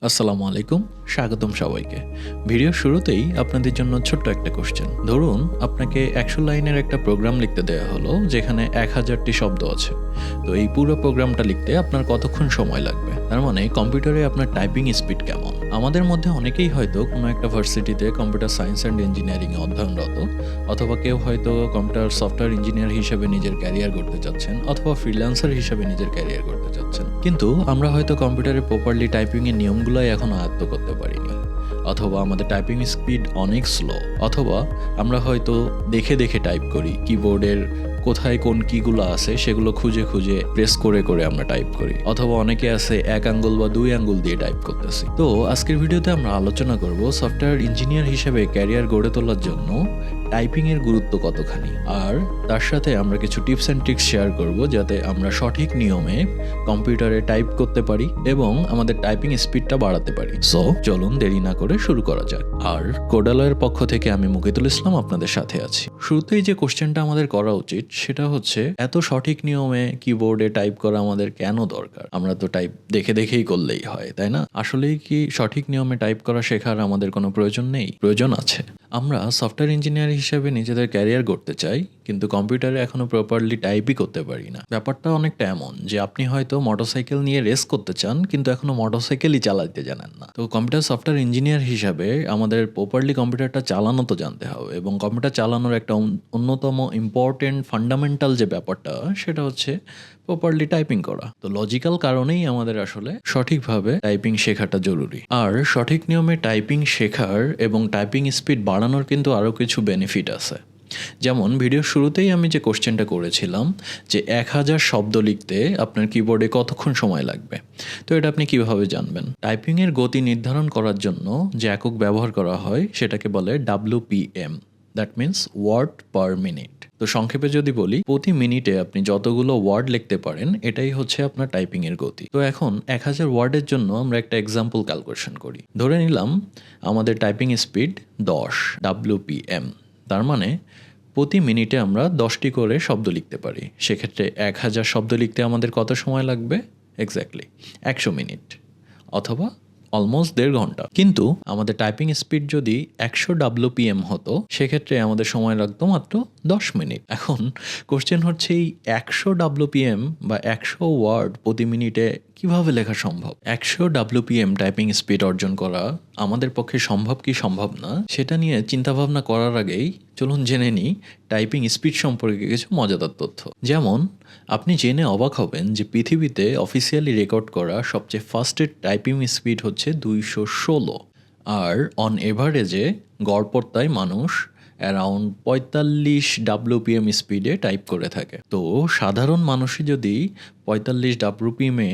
আসসালামু আলাইকুম, স্বাগতম সবাইকে। ভিডিওর শুরুতেই আপনাদের জন্য ছোট্ট একটা কোশ্চেন। ধরুন আপনাকে ১০০ লাইনের একটা প্রোগ্রাম লিখতে দেওয়া হলো যেখানে ১০০০টি শব্দ আছে। তো এই পুরো প্রোগ্রামটা লিখতে আপনার কতক্ষণ সময় লাগবে? তার মানে কম্পিউটারে আপনার টাইপিং স্পিড কেমন? আমাদের মধ্যে অনেকেই হয়তো কোনো একটা ভার্সিটিতে কম্পিউটার সায়েন্স অ্যান্ড ইঞ্জিনিয়ারিংয়ে অধ্যয়নরত, অথবা কেউ হয়তো কম্পিউটার সফটওয়্যার ইঞ্জিনিয়ার হিসেবে নিজের ক্যারিয়ার গড়তে চাচ্ছেন, অথবা ফ্রিল্যান্সার হিসেবে নিজের ক্যারিয়ার গড়তে চাচ্ছেন। কিন্তু আমরা হয়তো কম্পিউটারে প্রপারলি টাইপিংয়ের নিয়মগুলোই এখন আয়ত্ত করতে পারিনি, অথবা আমাদের টাইপিং স্পিড অনেক স্লো, অথবা আমরা হয়তো দেখে দেখে টাইপ করি, কিবোর্ডের কোথায় কোন কিগুলো আছে সেগুলো খুঁজে খুঁজে প্রেস করে করে আমরা টাইপ করি, অথবা অনেকে আছে ১ আঙ্গুল বা ২ আঙ্গুল দিয়ে টাইপ করতেছি। তো আজকের ভিডিওতে আমরা আলোচনা করব সফটওয়্যার ইঞ্জিনিয়ার হিসেবে ক্যারিয়ার গড়ে তোলার জন্য টাইপিংয়ের গুরুত্ব কতখানি, আর তার সাথে আমরা কিছু টিপস অ্যান্ড ট্রিক্স শেয়ার করব যাতে আমরা সঠিক নিয়মে কম্পিউটারে টাইপ করতে পারি এবং আমাদের টাইপিং স্পিডটা বাড়াতে পারি। সো চলুন দেরি না করে শুরু করা যাক। আর কোডালয়ের পক্ষ থেকে আমি মুকিতুল ইসলাম আপনাদের সাথে আছি। শুরুতেই যে কোশ্চেনটা আমাদের করা উচিত সেটা হচ্ছে, এত সঠিক নিয়মে কিবোর্ডে টাইপ করা আমাদের কেন দরকার? আমরা তো টাইপ দেখে দেখেই করলেই হয়, তাই না? আসলেই কি সঠিক নিয়মে টাইপ করা শেখার আমাদের কোনো প্রয়োজন নেই? প্রয়োজন আছে। আমরা সফটওয়্যার ইঞ্জিনিয়ার হিসেবে নিজেদের ক্যারিয়ার করতে চাই, কিন্তু কম্পিউটারে এখনো প্রপারলি টাইপই করতে পারি না। ব্যাপারটা অনেকটা এমন যে আপনি হয়তো মোটরসাইকেল নিয়ে রেস করতে চান, কিন্তু এখনো মোটরসাইকেলই চালাতে জানেন না। তো কম্পিউটার সফটওয়্যার ইঞ্জিনিয়ার হিসাবে আমাদের প্রপারলি কম্পিউটারটা চালানো তো জানতে হবে, এবং কম্পিউটার চালানোর একটা অন্যতম ইম্পর্টেন্ট ফান্ডামেন্টাল যে ব্যাপারটা সেটা হচ্ছে প্রপারলি টাইপিং করা। তো লজিক্যাল কারণেই আমাদের আসলে সঠিকভাবে টাইপিং শেখাটা জরুরি। আর সঠিক নিয়মে টাইপিং শেখার এবং টাইপিং স্পিড বাড়ানোর কিন্তু আরও কিছু বেনিফিট আছে। যেমন ভিডিওর শুরুতেই আমি যে কোশ্চেনটা করেছিলাম যে ১০০০ শব্দ লিখতে আপনার কিবোর্ডে কতক্ষণ সময় লাগবে, তো এটা আপনি কিভাবে জানবেন? টাইপিংয়ের গতি নির্ধারণ করার জন্য যে একক ব্যবহার করা হয় সেটাকে বলে WPM, that means word per minute. তো সংক্ষেপে যদি বলি, প্রতি মিনিটে আপনি যতগুলো ওয়ার্ড লিখতে পারেন এটাই হচ্ছে আপনার টাইপিংয়ের গতি। তো এখন ১০০০ ওয়ার্ডের জন্য আমরা একটা এক্সাম্পল ক্যালকুলেশন করি। ধরে নিলাম আমাদের টাইপিং স্পিড ১০ WPM, তার মানে প্রতি মিনিটে আমরা ১০টি করে শব্দ লিখতে পারি। সেক্ষেত্রে ১০০০ শব্দ লিখতে আমাদের কত সময় লাগবে? এক্স্যাক্টলি ১০০ মিনিট, অথবা অলমোস্ট ১.৫ ঘন্টা। কিন্তু আমাদের টাইপিং স্পিড যদি ১০০ WPM হতো, সেক্ষেত্রে আমাদের সময় লাগতো মাত্র ১০ মিনিট। এখন কোশ্চেন হচ্ছে, এই ১০০ WPM বা ১০০ ওয়ার্ড প্রতি মিনিটে কিভাবে লেখা সম্ভব? ১০০ WPM টাইপিং স্পিড অর্জন করা আমাদের পক্ষে সম্ভব কি সম্ভব না সেটা নিয়ে চিন্তাভাবনা করার আগেই চলুন জেনে নিই টাইপিং স্পিড সম্পর্কে কিছু মজাদার তথ্য। যেমন আপনি জেনে অবাক হবেন যে পৃথিবীতে অফিসিয়ালি রেকর্ড করা সবচেয়ে ফাস্টেস্ট টাইপিং স্পিড হচ্ছে ২১৬, আর অন এভারেজে গড়পড়তায় মানুষ অ্যারাউন্ড ৪৫ WPM স্পিডে টাইপ করে থাকে। তো সাধারণ মানুষই যদি ৪৫ WPM-এ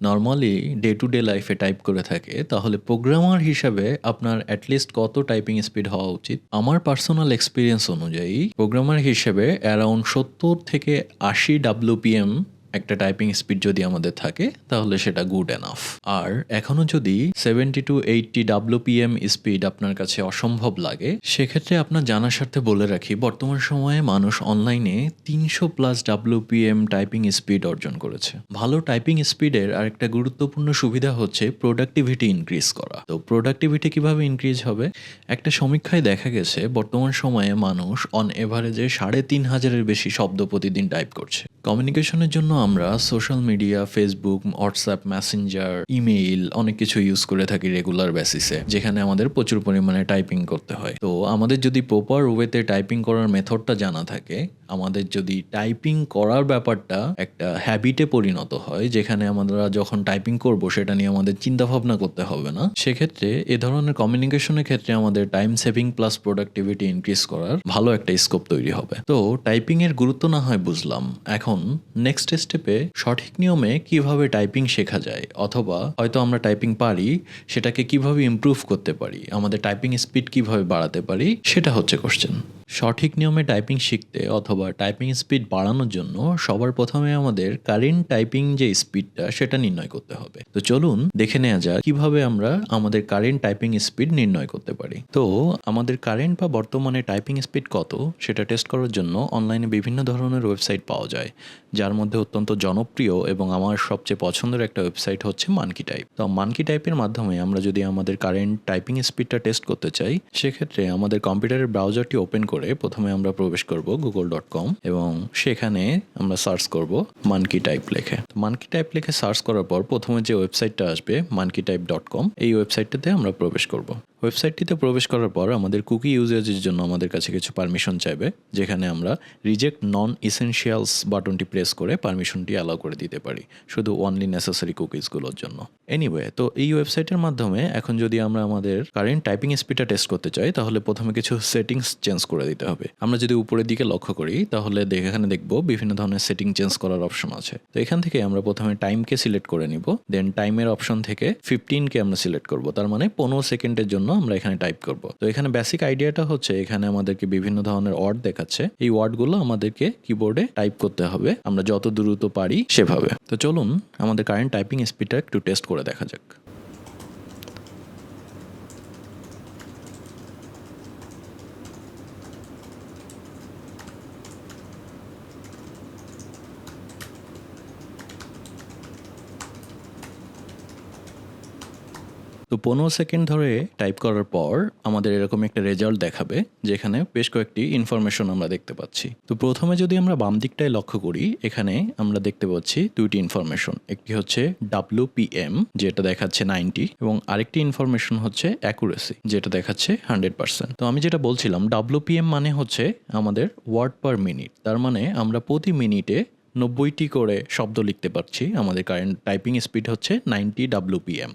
নর্মালি ডে টু ডে লাইফে টাইপ করে থাকে, তাহলে প্রোগ্রামার হিসাবে আপনার অ্যাটলিস্ট কত টাইপিং স্পিড হওয়া উচিত? আমার পার্সোনাল এক্সপিরিয়েন্স অনুযায়ী প্রোগ্রামার হিসেবে অ্যারাউন্ড ৭০ থেকে ৮০ WPM একটা টাইপিং স্পিড যদি আমাদের থাকে তাহলে সেটা গুড এনাফ। আর এখনও যদি ৭০ টু ৮০ WPM স্পিড আপনার কাছে অসম্ভব লাগে, সেক্ষেত্রে আপনার জানার স্বার্থে বলে রাখি, বর্তমান সময়ে মানুষ অনলাইনে ৩০০+ WPM টাইপিং স্পিড অর্জন করেছে। ভালো টাইপিং স্পিডের আরেকটা গুরুত্বপূর্ণ সুবিধা হচ্ছে প্রোডাক্টিভিটি ইনক্রিজ করা। তো প্রোডাক্টিভিটি কিভাবে ইনক্রিজ হবে? একটা সমীক্ষায় দেখা গেছে বর্তমান সময়ে মানুষ অন এভারেজে ৩,৫০০-এর বেশি শব্দ প্রতিদিন টাইপ করছে। কমিউনিকেশনের জন্য আমরা social media, Facebook, WhatsApp, Messenger, email অনেক কিছু ইউজ করে থাকি রেগুলার বেসিসে, যেখানে আমাদের প্রচুর পরিমাণে টাইপিং করতে হয়। তো আমাদের যদি প্রপার ওয়েতে টাইপিং করার মেথডটা জানা থাকে, আমাদের যদি টাইপিং করার ব্যাপারটা একটা হ্যাবিটে পরিণত হয়, যেখানে আমরা যখন টাইপিং করব সেটা নিয়ে আমাদের চিন্তা ভাবনা করতে হবে না, সেক্ষেত্রে এ ধরনের কমিউনিকেশনের ক্ষেত্রে আমাদের time saving plus productivity increase করার ভালো একটা স্কোপ তৈরি হবে। তো টাইপিং এর গুরুত্ব না হয় বুঝলাম, এখন নেক্সট স্টেপে সঠিক নিয়মে কিভাবে টাইপিং শেখা যায়, অথবা হয়তো আমরা টাইপিং পারি, সেটাকে কিভাবে ইমপ্রুভ করতে পারি, আমাদের টাইপিং স্পিড কিভাবে বাড়াতে পারি, সেটা হচ্ছে কোশ্চেন। সঠিক নিয়মে টাইপিং শিখতে অথবা টাইপিং স্পিড বাড়ানোর জন্য সবার প্রথমে আমাদের কারেন্ট টাইপিং যে স্পিডটা সেটা নির্ণয় করতে হবে। তো চলুন দেখে নেওয়া যাক কিভাবে আমরা আমাদের কারেন্ট টাইপিং স্পিড নির্ণয় করতে পারি। তো আমাদের কারেন্ট বা বর্তমানে টাইপিং স্পিড কত সেটা টেস্ট করার জন্য অনলাইনে বিভিন্ন ধরনের ওয়েবসাইট পাওয়া যায়, যার মধ্যে অত্যন্ত অত্যন্ত জনপ্রিয় এবং আমার সবচেয়ে পছন্দের একটা ওয়েবসাইট হচ্ছে মানকি টাইপ। তো মানকি টাইপের মাধ্যমে আমরা যদি আমাদের কারেন্ট টাইপিং স্পিডটা টেস্ট করতে চাই, সেক্ষেত্রে আমাদের কম্পিউটারের ব্রাউজারটি ওপেন করে প্রথমে আমরা প্রবেশ করব google.com এবং সেখানে আমরা সার্চ করব মানকি টাইপ লিখে। মানকি টাইপ লিখে সার্চ করার পর প্রথমে যে ওয়েবসাইটটা আসবে monkeytype.com, এই ওয়েবসাইটটাতে আমরা প্রবেশ করব। ওয়েবসাইটটিতে প্রবেশ করার পর আমাদের কুকি ইউজেজের জন্য আমাদের কাছে কিছু পারমিশন চাইবে, যেখানে আমরা রিজেক্ট নন এসেনশিয়ালস বাটনটি প্রেস করে পারমিশনটি অ্যালাউ করে দিতে পারি শুধু অনলি নেসেসারি কুকিজগুলোর জন্য। এনিওয়ে, তো এই ওয়েবসাইটের মাধ্যমে এখন যদি আমরা আমাদের কারেন্ট টাইপিং স্পিডটা টেস্ট করতে চাই, তাহলে প্রথমে কিছু সেটিংস চেঞ্জ করে দিতে হবে। আমরা যদি উপরের দিকে লক্ষ্য করি তাহলে এখানে দেখব বিভিন্ন ধরনের সেটিং চেঞ্জ করার অপশন আছে। তো এখান থেকে আমরা প্রথমে টাইমকে সিলেক্ট করে নিব, দেন টাইমের অপশন থেকে 15কে আমরা সিলেক্ট করব, তার মানে 15 সেকেন্ডের জন্য আমরা এখানে টাইপ করব। তো এখানে বেসিক আইডিয়াটা হচ্ছে এখানে আমাদেরকে বিভিন্ন ধরনের ওয়ার্ড দেখাচ্ছে, এই ওয়ার্ডগুলো আমাদেরকে কিবোর্ডে টাইপ করতে হবে আমরা যত দ্রুত পারি সেভাবে। তো চলুন আমাদের কারেন্ট টাইপিং স্পিডটা একটু টেস্ট করে দেখা যাক। তো 15 সেকেন্ড ধরে টাইপ করার পর আমাদের এরকম একটা রেজাল্ট দেখাবে, যেখানে বেশ কয়েকটি ইনফরমেশন আমরা দেখতে পাচ্ছি। তো প্রথমে যদি আমরা বাম দিকটায় লক্ষ্য করি, এখানে আমরা দেখতে পাচ্ছি দুইটি ইনফরমেশন, একটি হচ্ছে WPM যেটা দেখাচ্ছে 90 এবং আরেকটি ইনফরমেশন হচ্ছে অ্যাকুরেসি যেটা দেখাচ্ছে 100%। তো আমি যেটা বলছিলাম, WPM মানে হচ্ছে আমাদের ওয়ার্ড পার মিনিট, তার মানে আমরা প্রতি মিনিটে 90টি করে শব্দ লিখতে পারছি। আমাদের কারেন্ট টাইপিং স্পিড হচ্ছে 90 WPM।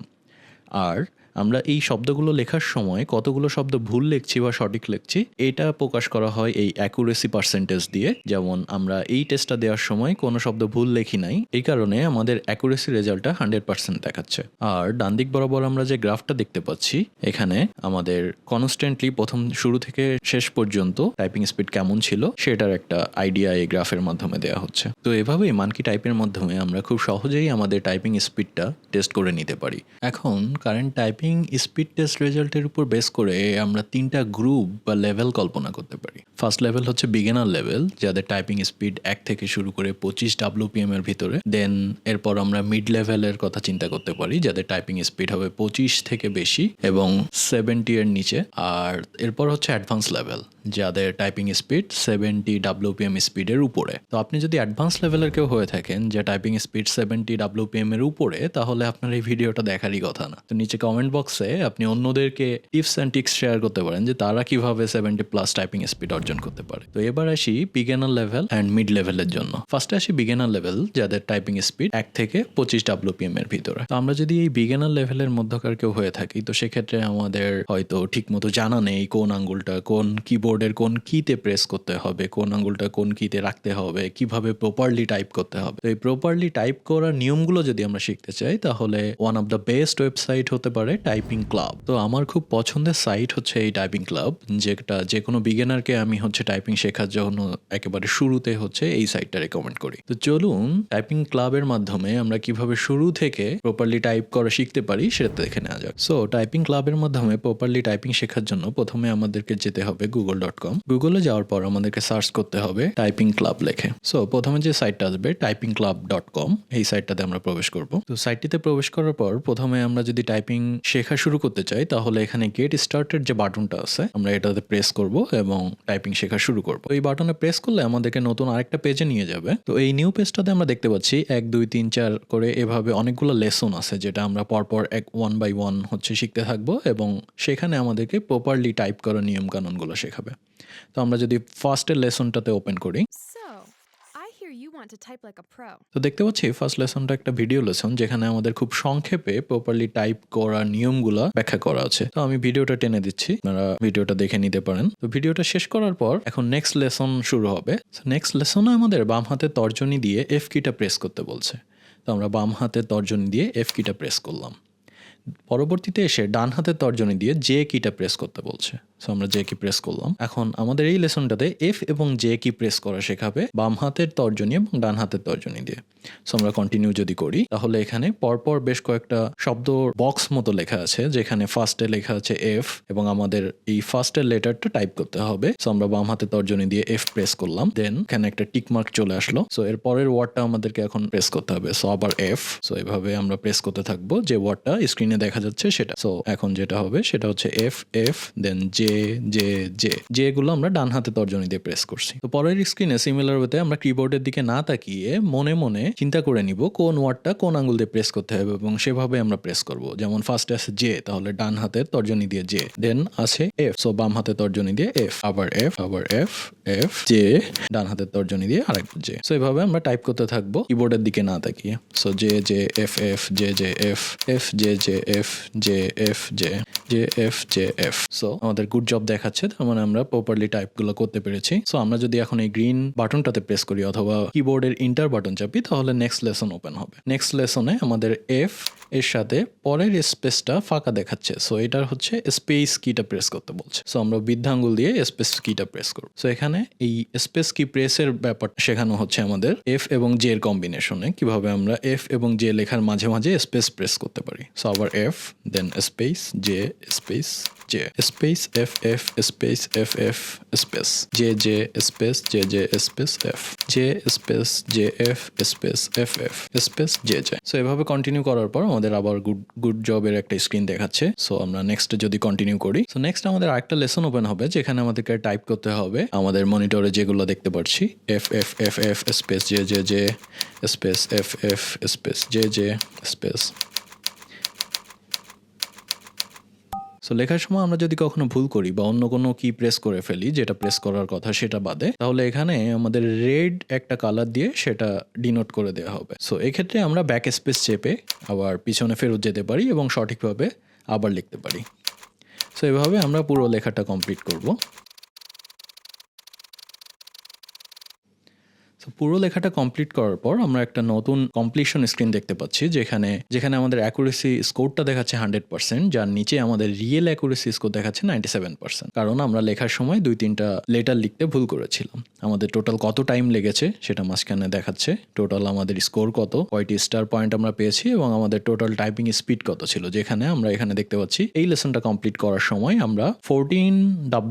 আর আমরা এই শব্দগুলো লেখার সময় কতগুলো শব্দ ভুল লিখছি বা সঠিক লিখছি এটা প্রকাশ করা হয় এই অ্যাকুরেসি পার্সেন্টেজ দিয়ে। যেমন আমরা এই টেস্টটা দেওয়ার সময় কোনো শব্দ ভুল লেখি নাই, এই কারণে আমাদের অ্যাকুরেসি রেজাল্টটা 100% দেখাচ্ছে। আর ডান দিক বরাবর আমরা যে গ্রাফটা দেখতে পাচ্ছি, এখানে আমাদের কনস্ট্যান্টলি প্রথম শুরু থেকে শেষ পর্যন্ত টাইপিং স্পিড কেমন ছিল সেটার একটা আইডিয়া এই গ্রাফের মাধ্যমে দেওয়া হচ্ছে। তো এভাবেই মানকি টাইপের মাধ্যমে আমরা খুব সহজেই আমাদের টাইপিং স্পিডটা টেস্ট করে নিতে পারি। এখন কারেন্ট টাইপিং স্পিড টেস্ট রেজাল্টের উপর বেস করে আমরা 3টা গ্রুপ বা লেভেল কল্পনা করতে পারি। ফার্স্ট লেভেল হচ্ছে বিগিনার লেভেল, যাদের টাইপিং স্পিড 1 থেকে শুরু করে 25 WPM এর ভিতরে। দেন এরপর আমরা মিড লেভেলের কথা চিন্তা করতে পারি, যাদের টাইপিং স্পিড হবে 25 থেকে বেশি এবং 70 এর নিচে। আর এরপর হচ্ছে অ্যাডভান্স লেভেল, যাদের টাইপিং স্পিড 70 WPM স্পিডের উপরে। তো আপনি যদি অ্যাডভান্স লেভেলের কেউ হয়ে থাকেন যে টাইপিং স্পিড 70 WPM এর উপরে, তাহলে আপনার এই ভিডিওটা দেখারই কথা না। তো নিচে কমেন্ট বক্সে আপনি অন্যদেরকে টিপস অ্যান্ড ট্রিক্স শেয়ার করতে পারেন যে তারা কিভাবে 70+ টাইপিং স্পিড অর্জন করতে পারে। তো এবার আসি বিগিনার লেভেল অ্যান্ড মিড লেভেলের জন্য। ফার্স্টে আসি বিগিনার লেভেল, যাদের টাইপিং স্পিড 1 থেকে 25 WPM এর ভিতরে। তো আমরা যদি এই বিগিনার লেভেলের মধ্যকার কেউ হয়ে থাকি, তো সেক্ষেত্রে আমাদের হয়তো ঠিকমতো জানা নেই কোন আঙ্গুলটা কোন কিবোর্ডের কোন কিতে প্রেস করতে হবে, কোন আঙ্গুলটা কোন কিতে রাখতে হবে, কিভাবে প্রপারলি টাইপ করতে হবে। তো এই প্রপারলি টাইপ করার নিয়মগুলো যদি আমরা শিখতে চাই, তাহলে one of the best website হতে পারে টাইপিং ক্লাব। তো আমার খুব পছন্দের সাইট হচ্ছে এই টাইপিং ক্লাব, যেটা যে কোনো বিগিনারকে আমি হচ্ছে টাইপিং শেখার জন্য একেবারে শুরুতে হচ্ছে এই সাইটটা রেকমেন্ড করি। তো চলুন টাইপিং ক্লাবের মাধ্যমে আমরা কিভাবে শুরু থেকে প্রপারলি টাইপ করা শিখতে পারি সেটা দেখে নেওয়া যাক। সো টাইপিং ক্লাবের মাধ্যমে প্রপারলি টাইপিং শেখার জন্য প্রথমে আমাদেরকে যেতে হবে google.com। গুগলে যাওয়ার পর আমাদেরকে সার্চ করতে হবে টাইপিং ক্লাব লেখে। সো প্রথমে যে সাইটটা আসবে typingclub.com, এই সাইটটাতে আমরা প্রবেশ করব। তো সাইটটিতে প্রবেশ করার পর প্রথমে আমরা যদি টাইপিং শেখা শুরু করতে চাই, তাহলে এখানে গেট স্টার্টেড যে বাটনটা আছে আমরা এটাতে প্রেস করব এবং টাইপিং শেখা শুরু করব। এই বাটনে প্রেস করলে আমাদেরকে নতুন আরেকটা পেজে নিয়ে যাবে। তো এই নিউ পেজটাতে আমরা দেখতে পাচ্ছি 1 2 3 4 করে এভাবে অনেকগুলো লেসন আছে, যেটা আমরা পরপর 1 by 1 হচ্ছে শিখতে থাকবো এবং সেখানে আমাদেরকে প্রপারলি টাইপ করার নিয়ম কানুনগুলো শেখাবে। তো আমরা যদি ফার্স্টের লেসনটাতে ওপেন করি, তো দেখতে পাচ্ছি ফার্স্ট লেসনটা একটা ভিডিও লেসন, যেখানে আমাদের খুব সংক্ষেপে প্রপারলি টাইপ করার নিয়মগুলো ব্যাখ্যা করা আছে। তো আমি ভিডিওটা টেনে দিচ্ছি, আপনারা ভিডিওটা দেখে নিতে পারেন। তো ভিডিওটা শেষ করার পর এখন নেক্সট লেসন শুরু হবে। নেক্সট লেসনে আমাদের বাম হাতের তর্জনী দিয়ে F কিটা প্রেস করতে বলছে। তো আমরা বাম হাতের তর্জনী দিয়ে F কিটা প্রেস করলাম। পরবর্তীতে এসে ডান হাতের তর্জনী দিয়ে জে কিটা প্রেস করতে বলছে। সো আমরা জে কি প্রেস করলাম। এখন আমাদের এই লেসনটাতে এফ এবং জে কি প্রেস করা শেখাবে বাম হাতের তর্জনী এবং ডান হাতের তর্জনী দিয়ে। সো আমরা কন্টিনিউ যদি করি তাহলে এখানে পরপর বেশ কয়েকটা শব্দ বক্স মতো লেখা আছে, যেখানে ফার্স্টে লেখা আছে এফ এবং আমাদের এই ফার্স্টের লেটারটা টাইপ করতে হবে। সো আমরা বাম হাতের তর্জনী দিয়ে এফ প্রেস করলাম, দেন এখানে একটা টিক মার্ক চলে আসলো। সো এর পরের ওয়ার্ডটা আমাদেরকে এখন প্রেস করতে হবে। সো আবার এফ। সো এভাবে আমরা প্রেস করতে থাকবো যে ওয়ার্ডটা স্ক্রিনে দেখা যাচ্ছে সেটা। সো এখন যেটা হবে সেটা হচ্ছে এফ এফ দেন জে জে জে। যেগুলো আমরা ডান হাতে তর্জনী দিয়ে প্রেস করছি। তো পরের স্ক্রিনে সিমিলার ওয়েতে আমরা কিবোর্ডের দিকে না তাকিয়ে মনে মনে চিন্তা করে নিব কোন ওয়ার্ডটা কোন আঙ্গুল দিয়ে প্রেস করতে হবে এবং সেভাবে আমরা প্রেস করব। যেমন ফার্স্টে আছে জে, তাহলে ডান হাতের তর্জনী দিয়ে জে, দেন আছে এফ, সো বাম হাতের তর্জনী দিয়ে এফ, আবার এফ, আবার এফ এফ জে, ডান হাতের তর্জনী দিয়ে আরেকবার জে। সো এভাবে আমরা টাইপ করতে থাকবো কিবোর্ডের দিকে না তাকিয়ে। So J J F F J J F F J J F J F J J F J F. So আমাদের গুড জব দেখাচ্ছে, তার মানে আমরা প্রপারলি টাইপগুলো করতে পেরেছি। সো আমরা যদি এখন এই গ্রিন বাটনটাতে প্রেস করি অথবা কিবোর্ডের ইন্টার বাটন চাপি তাহলে নেক্সট লেসন ওপেন হবে। নেক্সট লেসনে আমাদের এফ এর সাথে পরের স্পেসটা ফাঁকা দেখাচ্ছে। সো এটার হচ্ছে স্পেস কিটা প্রেস করতে বলছে। সো আমরা বৃদ্ধাঙ্গুল দিয়ে স্পেস কিটা প্রেস করব। সো এখানে এই স্পেস কি প্রেসের ব্যাপার শেখানো হচ্ছে আমাদের এফ এবং জে এর কম্বিনেশনে, কিভাবে আমরা এফ এবং জে লেখার মাঝে মাঝে স্পেস প্রেস করতে পারি। সো আবার F then space J space J space F F space F F space J J space J J space F J space J F space F F space J J. So এভাবে continue করার পর আমাদের আবার good জবের একটা screen দেখাচ্ছে। So আমরা next যদি কন্টিনিউ করি, সো নেক্সট আমাদের আরেকটা লেসন ওপেন হবে যেখানে আমাদেরকে টাইপ করতে হবে আমাদের মনিটরে যেগুলো দেখতে পাচ্ছি F F F F space J J J space F F space J J space. So লেখার সময় আমরা যদি কখনো ভুল করি বা অন্য কোনো কি প্রেস করে ফেলি যেটা প্রেস করার কথা সেটা বাদে, তাহলে এখানে আমাদের রেড একটা কালার দিয়ে সেটা ডিনোট করে দেওয়া হবে। সো এক্ষেত্রে আমরা ব্যাক স্পেস চেপে আবার পিছনে ফেরত যেতে পারি এবং সঠিকভাবে আবার লিখতে পারি। সো এভাবে আমরা পুরো লেখাটা কমপ্লিট করব। পুরো লেখাটা কমপ্লিট করার পর আমরা একটা নতুন কমপ্লিশন স্ক্রিন দেখতে পাচ্ছি যেখানে আমাদের অ্যাকুরেসি স্কোরটা দেখাচ্ছে 100%, যার নিচে আমাদের রিয়েল অ্যাকুরেসি স্কোর দেখাচ্ছে 97%। কারণ আমরা লেখার সময় 2-3টা লেটার লিখতে ভুল করেছিলাম। আমাদের টোটাল কত টাইম লেগেছে সেটা মাঝখানে দেখাচ্ছে, টোটাল আমাদের স্কোর কত, কয়টি স্টার পয়েন্ট আমরা পেয়েছি এবং আমাদের টোটাল টাইপিং স্পিড কত ছিল, যেখানে আমরা এখানে দেখতে পাচ্ছি এই লেসনটা কমপ্লিট করার সময় আমরা 14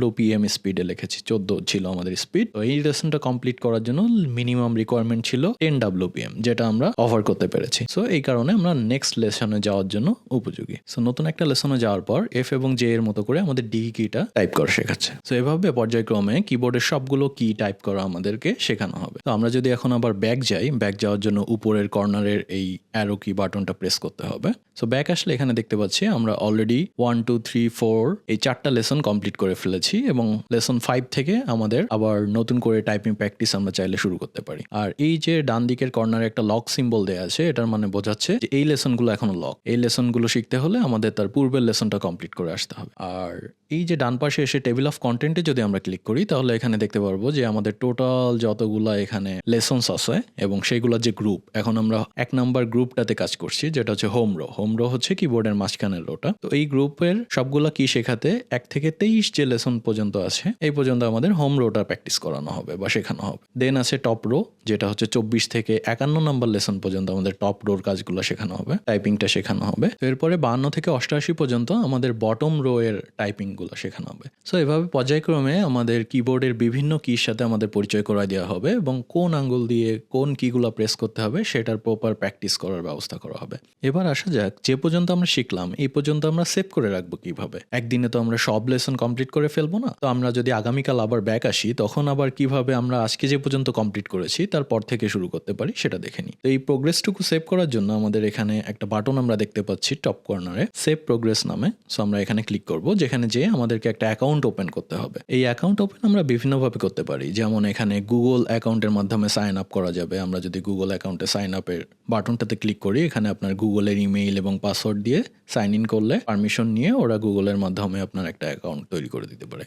WPM স্পিডে লিখেছি, 14 ছিল আমাদের স্পিড। তো এই লেসনটা কমপ্লিট করার জন্য মিনিমাম রিকোয়ারমেন্ট ছিল 10 WPM, যেটা আমরা অফার করতে পেরেছি। সো এই কারণে আমরা নেক্সট লেসনে যাওয়ার জন্য উপযোগী। সো নতুন একটা লেসনে যাওয়ার পর এফ এবং জে এর মতো করে আমাদের ডি কিটা টাইপ করা শেখাচ্ছে। সো এভাবে পর্যায়ক্রমে কিবোর্ডের সবগুলো কি টাইপ করা আমাদেরকে শেখানো হবে। তো আমরা যদি এখন আবার ব্যাক যাই, ব্যাক যাওয়ার জন্য উপরের কর্নারের এই অ্যারো কি বাটনটা প্রেস করতে হবে। সো ব্যাক আসলে এখানে দেখতে পাচ্ছি আমরা অলরেডি 1 2 3 4 এই 4টা লেসন কমপ্লিট করে ফেলেছি এবং লেসন 5 থেকে আমাদের আবার নতুন করে টাইপিং প্র্যাকটিস আমরা চাইলে শুরু করতে পারি। আর এই যে ডান দিকের কর্নারে একটা লক সিম্বল দেওয়া আছে, এটার মানে বোঝাচ্ছে যে এই লেসনগুলো এখনো লক। এই লেসনগুলো শিখতে হলে আমাদের তার পূর্বের লেসনটা কমপ্লিট করে আসতে হবে। আর এই যে ডান পাশে এসে টেবিল অফ কন্টেন্টে যদি আমরা ক্লিক করি তাহলে এখানে দেখতে পারবো যে আমাদের টোটাল যতগুলা এখানে লেসনস আছে এবং সেইগুলোর যে গ্রুপ, এখন আমরা 1 নাম্বার গ্রুপটাতে কাজ করছি যেটা হচ্ছে হোম রো। হোম রো হচ্ছে কিবোর্ডের মাঝখানের রোটা। তো এই গ্রুপের সবগুলা কি শেখাতে 1 থেকে 23 যে লেসন পর্যন্ত আছে এই পর্যন্ত আমাদের হোম রোটা প্র্যাকটিস করানো হবে বা শেখানো হবে। দেন আছে টপ রো, যেটা হচ্ছে 24 থেকে 51 নাম্বার লেসন পর্যন্ত আমাদের টপ রোর কাজগুলো শেখানো হবে, টাইপিংটা শেখানো হবে। তো এরপরে 52 থেকে 88 পর্যন্ত আমাদের বটম রো এর টাইপিং গুলো শেখানো হবে। সো এভাবে পর্যায়ক্রমে আমাদের কিবোর্ডের বিভিন্ন কির সাথে আমাদের পরিচয় করায় দেওয়া হবে এবং কোন আঙ্গুল দিয়ে কোন কিগুলো প্রেস করতে হবে সেটার প্রপার প্র্যাকটিস করার ব্যবস্থা করা হবে। এবার আসা যাক যে পর্যন্ত আমরা শিখলাম এই পর্যন্ত আমরা সেভ করে রাখবো কিভাবে। একদিনে তো আমরা সব লেসন কমপ্লিট করে ফেলবো না। তো আমরা যদি আগামীকাল আবার ব্যাক আসি তখন আবার কিভাবে আমরা আজকে যে পর্যন্ত কমপ্লিট করেছি তারপর থেকে শুরু করতে পারি সেটা দেখে নিই। তো এই প্রোগ্রেসটুকু সেভ করার জন্য আমাদের এখানে একটা বাটন আমরা দেখতে পাচ্ছি টপ কর্নারে, সেভ প্রোগ্রেস নামে। সো আমরা এখানে ক্লিক করব, যেখানে যে আমাদেরকে একটা অ্যাকাউন্ট ওপেন করতে হবে। এই অ্যাকাউন্ট ওপেন আমরা বিভিন্নভাবে করতে পারি, যেমন এখানে গুগল অ্যাকাউন্টের মাধ্যমে সাইন আপ করা যাবে। আমরা যদি গুগল অ্যাকাউন্টে সাইন আপের বাটনটাতে ক্লিক করি, এখানে আপনার গুগলের ইমেইল এবং পাসওয়ার্ড দিয়ে সাইন ইন করলে পারমিশন নিয়ে ওরা গুগলের মাধ্যমে আপনার একটা অ্যাকাউন্ট তৈরি করে দিতে পারে।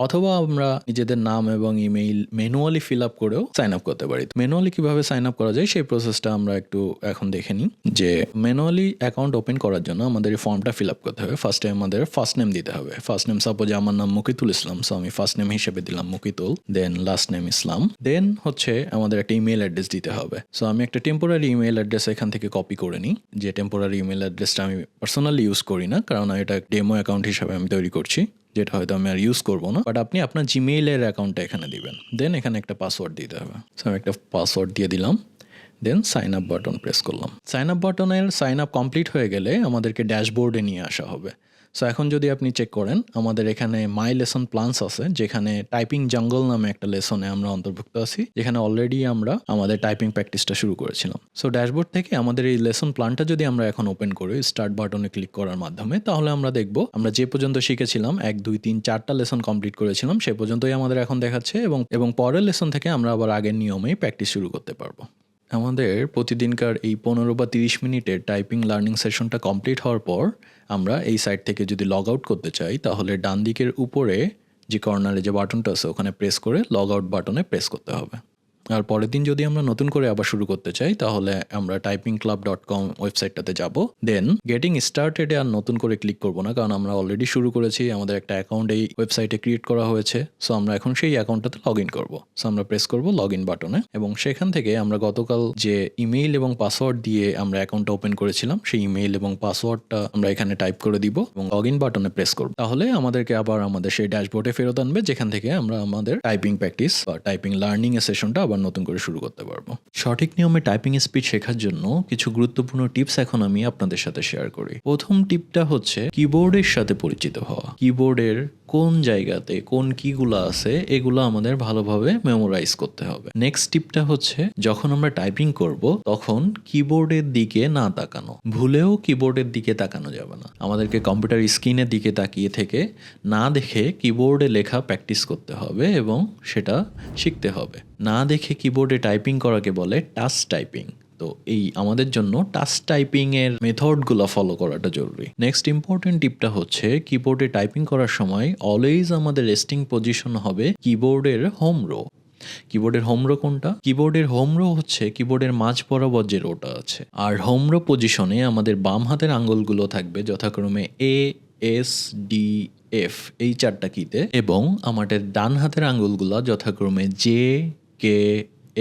অথবা আমরা নিজেদের নাম এবং ইমেইল ম্যানুয়ালি ফিল আপ করেও সাইন আপ করতে পারি। ম্যানুয়ালি কিভাবে সাইন আপ করা যায় সেই প্রসেসটা আমরা একটু এখন দেখে নিই। যে ম্যানুয়ালি অ্যাকাউন্ট ওপেন করার জন্য আমাদের এই ফর্মটা ফিল আপ করতে হবে। ফার্স্টে আমাদের ফার্স্ট নেম দিতে হবে। ফার্স্ট নেম সাপোজ আমার নাম মুকিতুল ইসলাম, সো আমি ফার্স্ট নেম হিসেবে দিলাম মুকিতুল, দেন লাস্ট নেম ইসলাম, দেন হচ্ছে আমাদের একটা ইমেল অ্যাড্রেস দিতে হবে। সো আমি একটা টেম্পোরারি ইমেল অ্যাড্রেস এখান থেকে কপি করে নিই। যে টেম্পোরারি ইমেল অ্যাড্রেসটা আমি পার্সোনালি ইউজ করি না, কারণ এটা ডেমো অ্যাকাউন্ট হিসাবে আমি তৈরি করছি, যেটা হয়তো আমি আর ইউজ করবো না, বাট আপনি আপনার জিমেইলের অ্যাকাউন্টটা এখানে দিবেন। দেন এখানে একটা পাসওয়ার্ড দিতে হবে। সো আমি একটা পাসওয়ার্ড দিয়ে দিলাম, দেন সাইন আপ বাটন প্রেস করলাম। সাইন আপ বাটনের সাইন আপ কমপ্লিট হয়ে গেলে আমাদেরকে ড্যাশবোর্ডে নিয়ে আসা হবে। সো এখন যদি আপনি চেক করেন, আমাদের এখানে মাই লেসন প্ল্যানস আছে, যেখানে টাইপিং জাঙ্গল নামে একটা লেসনে আমরা অন্তর্ভুক্ত আছি, যেখানে অলরেডি আমরা আমাদের টাইপিং প্র্যাকটিসটা শুরু করেছিলাম। সো ড্যাশবোর্ড থেকে আমাদের এই লেসন প্ল্যানটা যদি আমরা এখন ওপেন করি স্টার্ট বাটনে ক্লিক করার মাধ্যমে, তাহলে আমরা দেখব আমরা যে পর্যন্ত শিখেছিলাম 1 2 3 4টা লেসন কমপ্লিট করেছিলাম সে পর্যন্তই আমাদের এখন দেখাচ্ছে, এবং পরের লেসন থেকে আমরা আবার আগের নিয়মেই প্র্যাকটিস শুরু করতে পারবো। আমাদের প্রতিদিনকার এই 15 বা 30 মিনিটের টাইপিং লার্নিং সেশনটা কমপ্লিট হওয়ার পর আমরা এই সাইট থেকে যদি লগ আউট করতে চাই, তাহলে ডান দিকের উপরে যে কর্নারে যে বাটনটা আছে ওখানে প্রেস করে লগ আউট বাটনে প্রেস করতে হবে। আর পরের দিন যদি আমরা নতুন করে আবার শুরু করতে চাই, তাহলে আমরা typingclub.com ওয়েবসাইটটাতে যাব, দেন গেটিং স্টার্টেডে আর নতুন করে ক্লিক করব না, কারণ আমরা অলরেডি শুরু করেছি, আমাদের একটা অ্যাকাউন্ট এই ওয়েবসাইটে ক্রিয়েট করা হয়েছে। সো আমরা এখন সেই অ্যাকাউন্টটাতে লগ ইন করবো। সো আমরা প্রেস করব লগ ইন বাটনে, এবং সেখান থেকে আমরা গতকাল যে ইমেইল এবং পাসওয়ার্ড দিয়ে আমরা অ্যাকাউন্টটা ওপেন করেছিলাম সেই ইমেইল এবং পাসওয়ার্ডটা আমরা এখানে টাইপ করে দিব এবং লগ ইন বাটনে প্রেস করব। তাহলে আমাদেরকে আবার আমাদের সেই ড্যাশবোর্ডে ফেরত আনবে, যেখান থেকে আমরা আমাদের টাইপিং প্র্যাকটিস বা টাইপিং লার্নিং এর সেশনটা আবার নতুন করে শুরু করতে পারবো। সঠিক নিয়মে টাইপিং স্পিড শেখার জন্য কিছু গুরুত্বপূর্ণ টিপস এখন আমি আপনাদের সাথে শেয়ার করি। প্রথম টিপটা হচ্ছে কিবোর্ডের সাথে পরিচিত হওয়া। কিবোর্ডের কোন জায়গাতে কোন কিগুলো আছে এগুলো আমাদের ভালোভাবে মেমোরাইজ করতে হবে। নেক্সট টিপটা হচ্ছে যখন আমরা টাইপিং করব তখন কিবোর্ডের দিকে না তাকানো, ভুলেও কিবোর্ডের দিকে তাকানো যাবে না। আমাদেরকে কম্পিউটার স্ক্রিনের দিকে তাকিয়ে থেকে না দেখে কিবোর্ডে লেখা প্র্যাকটিস করতে হবে এবং সেটা শিখতে হবে। না দেখে কিবোর্ডে টাইপিং করাকে বলে টাচ টাইপিং। তো এই আমাদের জন্য টাচ টাইপিং এর মেথডগুলো ফলো করাটা জরুরি। নেক্সট ইম্পর্টেন্ট টিপটা হচ্ছে কিবোর্ডে টাইপিং করার সময় অলওয়েজ আমাদের রেস্টিং পজিশন হবে কিবোর্ডের হোম রো। কিবোর্ডের হোম রো কোনটা? কিবোর্ডের হোম রো হচ্ছে কিবোর্ডের মাঝ বরাবর যে রোটা আছে। আর হোম রো পজিশনে আমাদের বাম হাতের আঙ্গুলগুলো থাকবে যথাক্রমে এ, এস, ডি, এফ এই 4টা কিতে, এবং আমাদের ডান হাতের আঙ্গুলগুলো যথাক্রমে J, K,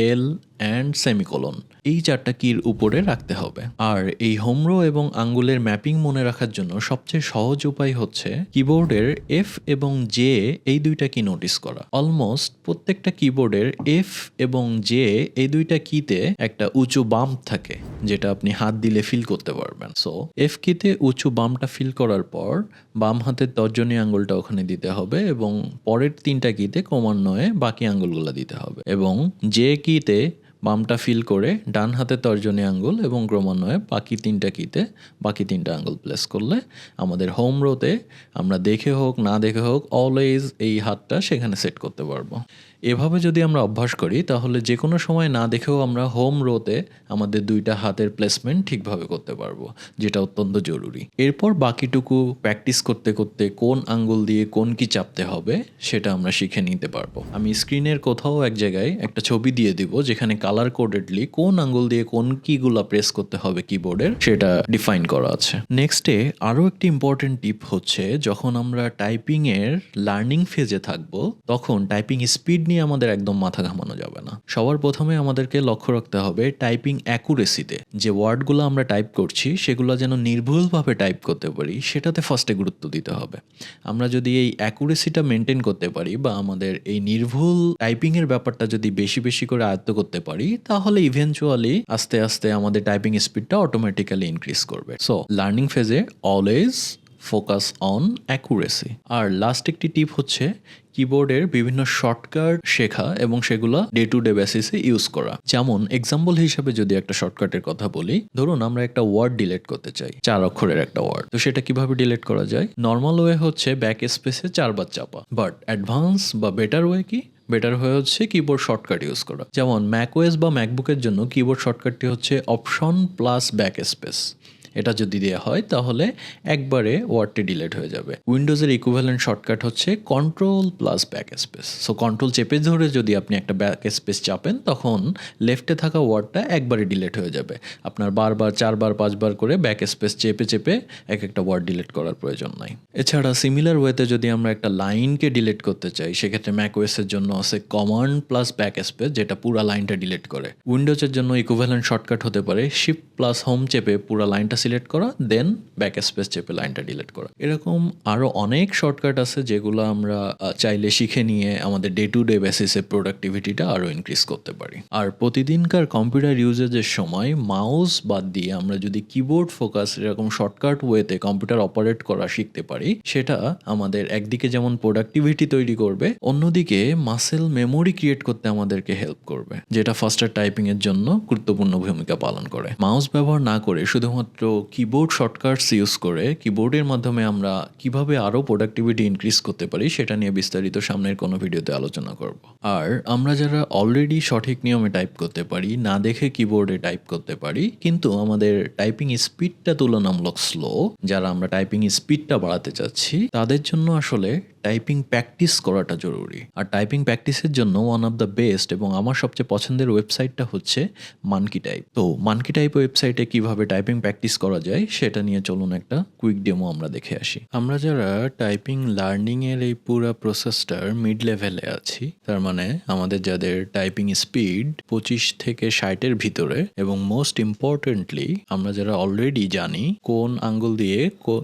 L and semicolon এই 4টা কির উপরে রাখতে হবে। আর এই হোমরো এবং আঙ্গুলের ম্যাপিং মনে রাখার জন্য সবচেয়ে সহজ উপায় হচ্ছে কিবোর্ডের এফ এবং জে এই 2টা কি নোটিস করা। অলমোস্ট প্রত্যেকটা কিবোর্ডের এফ এবং জে এই 2টা কিতে একটা উঁচু বাম্প থাকে, যেটা আপনি হাত দিলে ফিল করতে পারবেন। সো এফ কিতে উঁচু বাম্পটা ফিল করার পর বাম হাতের তর্জনী আঙ্গুলটা ওখানে দিতে হবে, এবং পরের 3টা কিতে ক্রমান্বয়ে বাকি আঙ্গুলগুলো দিতে হবে, এবং জে কিতে বামটা ফিল করে ডান হাতে তর্জনী আঙ্গুল এবং ক্রমান্বয়ে বাকি 3টা কিতে বাকি 3টা আঙ্গুল প্লেস করলে আমাদের হোম রোতে আমরা দেখে হোক না দেখে হোক অলওয়েজ এই হাতটা সেখানে সেট করতে পারবো। এভাবে যদি আমরা অভ্যাস করি তাহলে যে কোনো সময় না দেখেও আমরা হোম রোতে আমাদের 2টা হাতের প্লেসমেন্ট ঠিকভাবে করতে পারবো, যেটা অত্যন্ত জরুরি। এরপর বাকিটুকু প্র্যাকটিস করতে করতে কোন আঙ্গুল দিয়ে কোন কি চাপতে হবে সেটা আমরা শিখে নিতে পারবো। আমি স্ক্রিনের কোথাও এক জায়গায় একটা ছবি দিয়ে দিব যেখানে কালার কোডেডলি কোন আঙ্গুল দিয়ে কোন কিগুলা প্রেস করতে হবে কিবোর্ডের সেটা ডিফাইন করা আছে। নেক্সটে আরও একটি ইম্পর্টেন্ট টিপ হচ্ছে যখন আমরা টাইপিং এর লার্নিং ফেজে থাকবো তখন টাইপিং স্পিড নিয়ে আমাদের একদম মাথা ঘামানো যাবে না। সবার প্রথমে আমাদেরকে লক্ষ্য রাখতে হবে টাইপিং অ্যাকুরেসিতে। যে ওয়ার্ডগুলো আমরা টাইপ করছি সেগুলো যেন নির্ভুলভাবে টাইপ করতে পারি সেটাতে ফার্স্টে গুরুত্ব দিতে হবে। আমরা যদি এই অ্যাকুরেসিটা মেনটেন করতে পারি বা আমাদের এই নির্ভুল টাইপিং এর ব্যাপারটা যদি বেশি বেশি করে আয়ত্ত করতে পারি তাহলে ইভেনচুয়ালি আস্তে আস্তে আমাদের টাইপিং স্পিডটা অটোমেটিক্যালি ইনক্রিজ করবে। সো লার্নিং ফেজে অলওয়েজ ফোকাস অন অ্যাকুরেসি। আর লাস্ট একটি টিপ হচ্ছে কিবোর্ডের বিভিন্ন শর্টকাট শেখা এবং সেগুলো ডে টু ডে বেসিসে ইউজ করা। যেমন এক্সাম্পল হিসেবে যদি একটা শর্টকাটের কথা বলি, ধরুন আমরা একটা ওয়ার্ড ডিলিট করতে চাই, 4 অক্ষরের একটা ওয়ার্ড, তো সেটা কিভাবে ডিলিট করা যায়? নর্মাল ওয়ে হচ্ছে ব্যাক স্পেসে 4 বার চাপা, বাট অ্যাডভান্স বা বেটার ওয়ে কি? বেটার হয়ে হচ্ছে কিবোর্ড শর্টকাট ইউজ করা। যেমন ম্যাকওএস বা ম্যাকবুকের জন্য কিবোর্ড শর্টকাটটি হচ্ছে অপশন প্লাস ব্যাক স্পেস। এটা যদি দেওয়া হয় তাহলে একবারে ওয়ার্ডটি ডিলিট হয়ে যাবে। উইন্ডোজের ইকুইভ্যালেন্ট শর্টকাট হচ্ছে control plus back space. So control চেপে ধরে যদি আপনি একটা ব্যাক স্পেস চাপেন তখন লেফটে থাকা ওয়ার্ডটা একবারে ডিলিট হয়ে যাবে। আপনার বারবার 4বার 5বার করে ব্যাক স্পেস চেপে চেপে এক একটা ওয়ার্ড ডিলিট করার প্রয়োজন নাই। এছাড়া সিমিলার ওয়েতে যদি আমরা একটা লাইনকে ডিলিট করতে চাই সেক্ষেত্রে ম্যাকওএসের জন্য আছে কমান্ড প্লাস ব্যাক স্পেস, যেটা পুরা লাইনটা ডিলিট করে। উইন্ডোজের জন্য ইকুইভ্যালেন্ট শর্টকাট হতে পারে শিফট প্লাস হোম চেপে পুরা লাইনটা সিলেক্ট করা, দেন ব্যাক স্পেস চেপে লাইনটা ডিলিট করা। এরকম আরও অনেক শর্টকাট আছে যেগুলো আমরা চাইলে শিখে নিয়ে আমাদের ডে টু ডে বেসিসে প্রোডাক্টিভিটিটা আরও ইনক্রিজ করতে পারি। আর প্রতিদিনকার কম্পিউটার ইউজেজের সময় মাউস বাদ দিয়ে আমরা যদি কিবোর্ড ফোকাস এরকম শর্টকাট ওয়েতে কম্পিউটার অপারেট করা শিখতে পারি, সেটা আমাদের একদিকে যেমন প্রোডাক্টিভিটি তৈরি করবে, অন্যদিকে মাসেল মেমোরি ক্রিয়েট করতে আমাদেরকে হেল্প করবে, যেটা ফাস্টার টাইপিং এর জন্য গুরুত্বপূর্ণ ভূমিকা পালন করে। মাউস ব্যবহার না করে শুধুমাত্র কিবোর্ড শর্টকাটস ইউজ করে কিবোর্ডের মাধ্যমে আমরা কিভাবে আরও প্রোডাক্টিভিটি ইনক্রিজ করতে পারি সেটা নিয়ে বিস্তারিত সামনের কোনো ভিডিওতে আলোচনা করব। আর আমরা যারা অলরেডি সঠিক নিয়মে টাইপ করতে পারি, না দেখে কিবোর্ডে টাইপ করতে পারি, কিন্তু আমাদের টাইপিং স্পিডটা তুলনামূলক স্লো, যারা আমরা টাইপিং স্পিডটা বাড়াতে চাচ্ছি, তাদের জন্য আসলে টাইপিং প্র্যাকটিস করাটা জরুরি। আর টাইপিং প্র্যাকটিসের জন্য ওয়ান অফ দ্য বেস্ট এবং আমার সবচেয়ে পছন্দের ওয়েবসাইটটা হচ্ছে মানকি টাইপ। তো মানকি টাইপ ওয়েবসাইটে কিভাবে টাইপিং প্র্যাকটিস করা যায় সেটা নিয়ে চলুন একটা কুইক ডেমো আমরা দেখে আসি। আমরা যারা টাইপিং লার্নিংয়ের এই পুরো প্রসেসটার মিড লেভেলে আছি, তার মানে আমাদের যাদের টাইপিং স্পিড 25 থেকে 60-এর ভিতরে, এবং মোস্ট ইম্পর্টেন্টলি আমরা যারা অলরেডি জানি কোন আঙ্গুল দিয়ে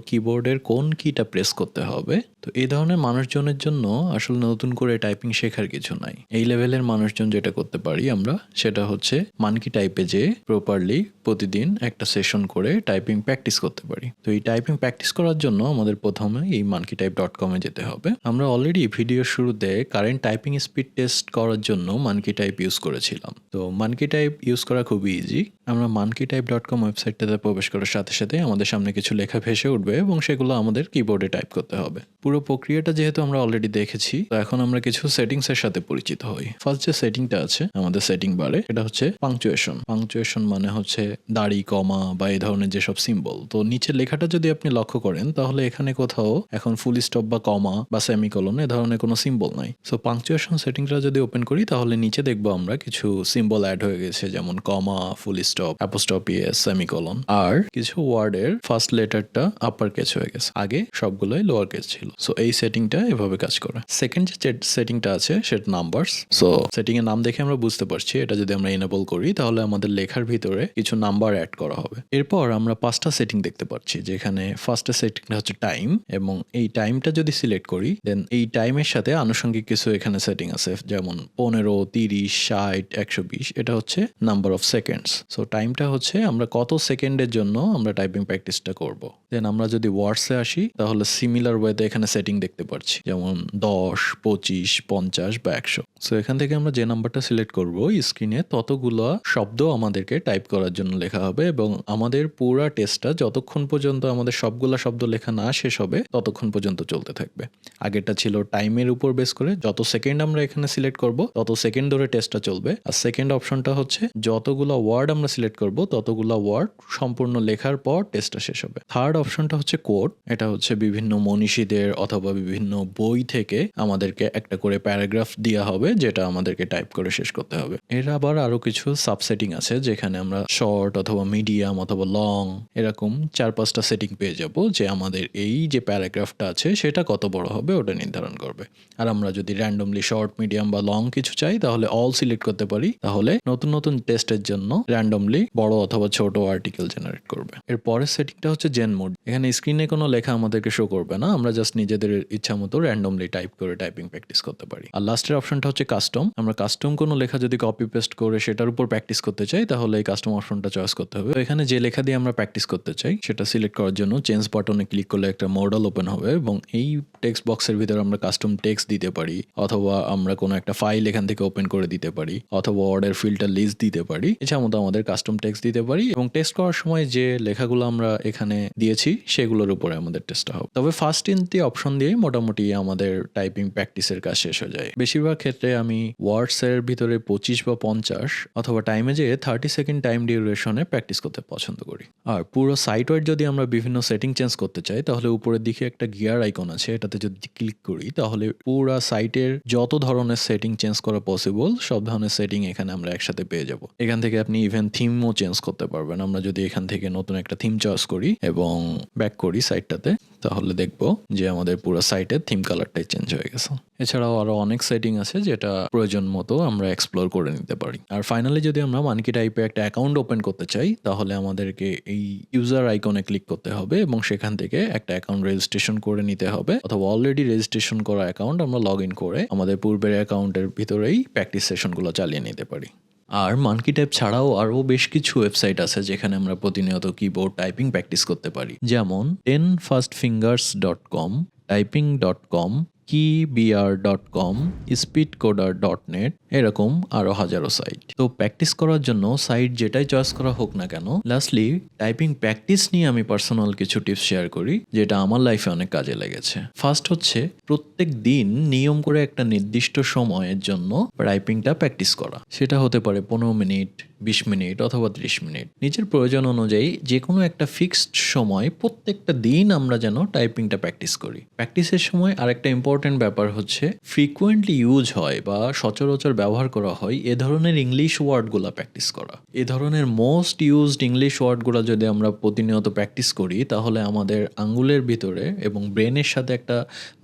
কিবোর্ডের কোন কিটা প্রেস করতে হবে, তো এই ধরনের মানুষজনের জন্য আসলে নতুন করে টাইপিং শেখার কিছু নাই। এই লেভেলের মানুষজন যেটা করতে পারি আমরা, সেটা হচ্ছে মানকি টাইপে যে প্রপারলি প্রতিদিন একটা সেশন করে টাইপিং প্র্যাকটিস করতে পারি। তো এই টাইপিং প্র্যাকটিস করার জন্য আমাদের প্রথমে এই monkeytype.com এ যেতে হবে। আমরা অলরেডি ভিডিওর শুরুতে কারেন্ট টাইপিং স্পিড টেস্ট করার জন্য মানকি টাইপ ইউজ করেছিলাম। তো মানকি টাইপ ইউজ করা খুবই ইজি। আমরা monkeytype.com ওয়েবসাইটটাতে প্রবেশ করার সাথে সাথে আমাদের সামনে কিছু লেখা ভেসে উঠবে এবং সেগুলো আমাদের কিবোর্ডে টাইপ করতে হবে। পুরো প্রক্রিয়াটা যেহেতু আমরা অলরেডি দেখেছি, তো এখন আমরা কিছু সেটিংস এর সাথে পরিচিত হই। ফার্স্ট যে সেটিংটা আছে আমাদের সেটিং বারে, এটা হচ্ছে পাংচুয়েশন। পাংচুয়েশন মানে হচ্ছে দাড়ি, কমা বা এই ধরনের যেসব সিম্বল। তো নিচের লেখাটা যদি আপনি লক্ষ্য করেন তাহলে এখানে কোথাও এখন ফুল স্টপ বা কমা বা সেমিকোলন এ ধরনের কোনো সিম্বল নাই। সো পাংচুয়েশন সেটিংটা যদি ওপেন করি তাহলে নিচে দেখবো আমরা কিছু সিম্বল অ্যাড হয়ে গেছে, যেমন comma, full stop, apostrophe S, semicolon, আর কিছু ওয়ার্ডের ফার্স্ট লেটারটা আপার কেস হয়ে গেছে, আগে সবগুলোই লোয়ার কেস ছিল। সো এই সেটিংটা এভাবে কাজ করে। সেকেন্ড যে সেটিংটা আছে সেটা নাম্বারস। সো সেটিং এর নাম দেখে আমরা বুঝতে পারছি এটা যদি আমরা এনেবল করি তাহলে আমাদের লেখার ভিতরে কিছু নাম্বার অ্যাড করা হবে। এরপর আমরা 5টা সেটিং দেখতে পাচ্ছি, যেখানে ফার্স্ট সেটিংটা হচ্ছে টাইম, এবং এই টাইমটা যদি সিলেক্ট করি দেন এই টাইমের সাথে আনুষঙ্গিক কিছু এখানে সেটিং আছে, যেমন 15, 30, 60, 120, এটা হচ্ছে নাম্বার অফ সেকেন্ডস। সো টাইমটা হচ্ছে আমরা কত সেকেন্ডের জন্য আমরা টাইপিং প্র্যাকটিসটা করব। দেন আমরা যদি ওয়ার্ডসে আসি তাহলে সিমিলার ওয়েতে এখানে সেটিং দেখতে পাচ্ছি, যেমন 10, 25, 50 বা 100। সো এখান থেকে আমরা যে নাম্বারটা সিলেক্ট করব স্ক্রিনে ততগুলো শব্দ আমাদেরকে টাইপ করার জন্য লেখা হবে, এবং আমাদের পুরো টেস্টটা যতক্ষণ পর্যন্ত আমাদের সবগুলা শব্দ লেখা না শেষ হবে ততক্ষণ পর্যন্ত চলতে থাকবে। আগেরটা ছিল টাইমের উপর বেস করে, যত সেকেন্ড আমরা এখানে সিলেক্ট করব তত সেকেন্ড ধরে টেস্টটা চলবে। আর সেকেন্ড অপশনটা হচ্ছে যতগুলো ওয়ার্ড আমরা সিলেক্ট করব ততগুলো ওয়ার্ড সম্পূর্ণ লেখার পর টেস্টটা শেষ হবে। থার্ড অপশনটা হচ্ছে কোড। এটা হচ্ছে বিভিন্ন মনীষীদের অথবা বিভিন্ন বই থেকে আমাদেরকে একটা করে প্যারাগ্রাফ দেওয়া হবে, যেটা আমাদেরকে টাইপ করে শেষ করতে হবে। এর আবার আরো কিছু সাবসেটিং আছে, যেখানে আমরা শর্ট অথবা মিডিয়াম অথবা লং এরকম 4-5টা সেটিং পেয়ে যাব, যে আমাদের এই যে প্যারাগ্রাফটা আছে সেটা কত বড় হবে ওটা নির্ধারণ করবে। আর আমরা যদি র্যান্ডমলি শর্ট, মিডিয়াম বা লং কিছু চাই তাহলে অল সিলেক্ট করতে পারি, তাহলে নতুন নতুন টেস্টের জন্য র্যান্ডমলি বড় অথবা ছোট আর্টিকেল জেনারেট করবে। এর পরের সেটিংটা হচ্ছে জেন মোড। এখানে স্ক্রিনে কোনো লেখা আমাদেরকে শো করবে না, আমরা জাস্ট নিজেদের ইচ্ছা মতো র্যান্ডমলি টাইপ করে টাইপিং প্র্যাকটিস করতে পারি। আর লাস্টের অপশনটা হচ্ছে কাস্টম। আমরা কাস্টম কোনো লেখা যদি কপি পেস্ট করে সেটার উপর প্র্যাকটিস করতে চাই তাহলে এই কাস্টম অপশনটা চয়েস করতে হবে। তো এখানে যে লেখা দিয়ে আমরা প্র্যাকটিস করতে চাই সেটা সিলেক্ট করার জন্য চেঞ্জ বাটনে ক্লিক করলে একটা মডেল ওপেন হবে, এবং এই টেক্সট বক্সের ভিতরে আমরা কাস্টম টেক্সট দিতে পারি, অথবা আমরা কোনো একটা ফাইল এখান থেকে ওপেন করে দিতে পারি, অথবা অর্ডার ফিল্টার লিস্ট দিতে পারি। এছাড়া মতো আমাদের কাস্টম টেক্সট দিতে পারি এবং টেস্ট করার সময় যে লেখাগুলো আমরা এখানে দিয়েছি সেগুলোর উপরে আমাদের টেস্টটা হবে। তবে ফার্স্ট ইন দি অপশন দিয়ে মোটামুটি আমাদের টাইপিং প্র্যাকটিসের কাজ শেষ হয়ে যায়। বেশিরভাগ ক্ষেত্রে আমি ওয়ার্ডস এর ভিতরে 25 বা 50 অথবা টাইমে যেয়ে 30 সেকেন্ড টাইম ডিউরেশনে প্র্যাকটিস করতে পছন্দ করি। আর পুরো সাইট ওয়াইড যদি আমরা বিভিন্ন সেটিং চেঞ্জ করতে চাই তাহলে উপরের দিকে একটা গিয়ার আইকন আছে, এটাতে যদি ক্লিক করি তাহলে পুরো সাইটের যত ধরনের সেটিং চেঞ্জ করা পসিবল সব ধরনের সেটিং এখানে আমরা একসাথে পেয়ে যাব। এখান থেকে আপনি ইভেন থিমও চেঞ্জ করতে পারবেন। আমরা যদি এখান থেকে নতুন একটা থিম চয়েস করি এবং ব্যাক করি সাইটটাতে তাহলে দেখবো যে আমাদের পুরো সাইটের থিম কালারটাই চেঞ্জ হয়ে গেছে। এছাড়াও আরো অনেক সেটিং আছে যেটা প্রয়োজন মতো আমরা এক্সপ্লোর করে নিতে পারি। আর ফাইনালি যদি আমরা মানকি টাইপে একটা অ্যাকাউন্ট ওপেন করতে চাই তাহলে আমাদেরকে এই ইউজার আইকনে ক্লিক করতে হবে এবং সেখান থেকে একটা অ্যাকাউন্ট রেজিস্ট্রেশন করে নিতে হবে, অথবা অলরেডি রেজিস্ট্রেশন করা অ্যাকাউন্ট আমরা লগ ইন করে আমাদের পূর্বের অ্যাকাউন্টের ভিতরেই প্র্যাকটিস সেশনগুলো চালিয়ে নিতে পারি। আর মানকি টাইপ ছাড়াও আরও বেশ কিছু ওয়েবসাইট আছে যেখানে আমরা প্রতিনিয়ত কিবোর্ড টাইপিং প্র্যাকটিস করতে পারি, যেমন 10fastfingers.com, typing.com, keybr.com, speedcoder.net, এরকম আরো হাজারো সাইট। তো প্র্যাকটিস করার জন্য সাইট যেটাই চয়েস করা হোক না কেন, লাস্টলি টাইপিং প্র্যাকটিস নিয়ে আমি পার্সোনাল কিছু টিপস শেয়ার করি যেটা আমার লাইফে অনেক কাজে লেগেছে। ফার্স্ট হচ্ছে প্রত্যেক দিন নিয়ম করে একটা নির্দিষ্ট সময়ের জন্য টাইপিংটা প্র্যাকটিস করা। সেটা হতে পারে 15 মিনিট, 20 মিনিট অথবা 30 মিনিট। নিজের প্রয়োজন অনুযায়ী যে কোনো একটা ফিক্সড সময় প্রত্যেকটা দিন আমরা যেন টাইপিংটা প্র্যাকটিস করি। প্র্যাকটিসের সময় আরেকটা ইম্পর্টেন্ট ব্যাপার হচ্ছে ফ্রিকুয়েন্টলি ইউজ হয় বা সচরাচর ব্যবহার করা হয় এ ধরনের ইংলিশ ওয়ার্ডগুলো প্র্যাকটিস করা। এ ধরনের মোস্ট ইউজড ইংলিশ ওয়ার্ডগুলো যদি আমরা প্রতিনিয়ত প্র্যাকটিস করি তাহলে আমাদের আঙ্গুলের ভিতরে এবং ব্রেনের সাথে একটা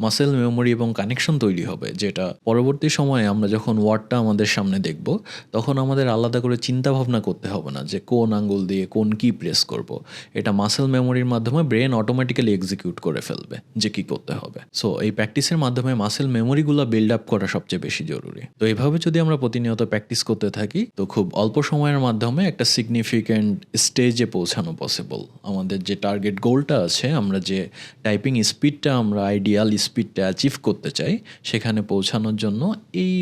মাসেল মেমোরি এবং কানেকশন তৈরি হবে, যেটা পরবর্তী সময়ে আমরা যখন ওয়ার্ডটা আমাদের সামনে দেখব তখন আমাদের আলাদা করে চিন্তা ভাবনা করতে হবে না যে কোন আঙ্গুল দিয়ে কোন কি প্রেস করব। এটা মাসেল মেমোরির মাধ্যমে ব্রেন অটোমেটিক্যালি এক্সিকিউট করে ফেলবে যে কি করতে হবে। সো এই প্র্যাকটিসের মাধ্যমে মাসেল মেমোরিগুলো বিল্ড আপ করা সবচেয়ে বেশি জরুরি। তো এইভাবে যদি আমরা প্রতিনিয়ত প্র্যাকটিস করতে থাকি তো খুব অল্প সময়ের মাধ্যমে একটা সিগনিফিক্যান্ট স্টেজে পৌঁছানো পসিবল। আমাদের যে টার্গেট গোলটা আছে, আমরা যে টাইপিং স্পিডটা আমরা আইডিয়াল স্পিডটা অ্যাচিভ করতে চাই সেখানে পৌঁছানোর জন্য এই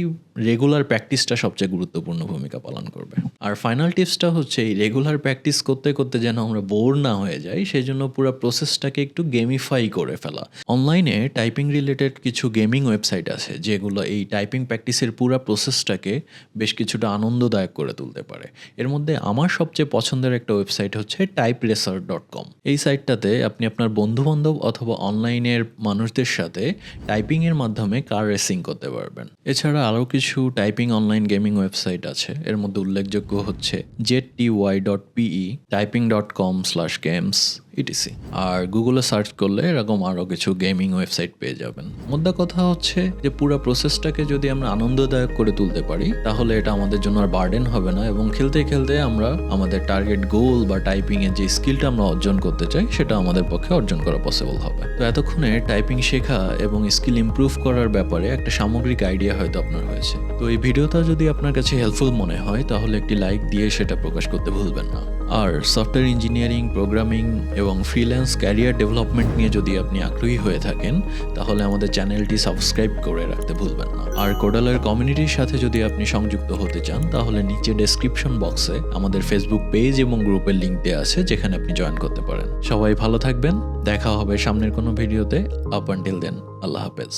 রেগুলার প্র্যাকটিসটা সবচেয়ে গুরুত্বপূর্ণ ভূমিকা পালন করবে। আর ফাইনাল টিপসটা হচ্ছে এই রেগুলার প্র্যাকটিস করতে করতে যেন আমরা বোর না হয়ে যাই সেই জন্য পুরো প্রসেসটাকে একটু গেমিফাই করে ফেলা। অনলাইনে টাইপিং রিলেটেড কিছু গেমিং ওয়েবসাইট আছে যেগুলো এই টাইপিং প্র্যাকটিসের পুরো প্রসেসটাকে বেশ কিছুটা আনন্দদায়ক করে তুলতে পারে। এর মধ্যে আমার সবচেয়ে পছন্দের একটা ওয়েবসাইট হচ্ছে typeracer.com। এই সাইটটাতে আপনি আপনার বন্ধুবান্ধব অথবা অনলাইনের মানুষদের সাথে টাইপিংয়ের মাধ্যমে কার রেসিং করতে পারবেন। এছাড়া আরও কিছু টাইপিং অনলাইন গেমিং ওয়েবসাইট আছে, এর মধ্যে উল্লেখযোগ্য হচ্ছে jty.pe, typing.com/games, etc। আর গুগলে সার্চ করলে এরকম আরও কিছু গেমিং ওয়েবসাইট পেয়ে যাবেন। মোদ্দা কথা হচ্ছে যে পুরো প্রসেসটাকে যদি আমরা আনন্দদায়ক করে তুলতে পারি তাহলে এটা আমাদের জন্য আর বার্ডেন হবে না এবং খেলতে খেলতে আমরা আমাদের টার্গেট গোল বা টাইপিংয়ের যে স্কিলটা আমরা অর্জন করতে চাই সেটা আমাদের পক্ষে অর্জন করা পসিবল হবে। তো এতক্ষণে টাইপিং শেখা এবং স্কিল ইমপ্রুভ করার ব্যাপারে একটা সামগ্রিক আইডিয়া হয়তো আপনার হয়েছে। তো এই ভিডিওটা যদি আপনার কাছে হেল্পফুল মনে হয় তাহলে একটি লাইক দিয়ে সেটা প্রকাশ করতে ভুলবেন না। আর সফটওয়্যার ইঞ্জিনিয়ারিং, প্রোগ্রামিং এবং ফ্রিল্যান্স ক্যারিয়ার ডেভেলপমেন্ট নিয়ে যদি আপনি আগ্রহী হয়ে থাকেন তাহলে আমাদের চ্যানেলটি সাবস্ক্রাইব করে রাখতে ভুলবেন না। আর কোডালার কমিউনিটির সাথে যদি আপনি সংযুক্ত হতে চান তাহলে নিচে ডেসক্রিপশন বক্সে আমাদের ফেসবুক পেজ এবং গ্রুপের লিঙ্ক দেওয়া আছে যেখানে আপনি জয়েন করতে পারেন। সবাই ভালো থাকবেন, দেখা হবে সামনের কোনো ভিডিওতে। আপ আনটিল দেন, আল্লাহ হাফেজ।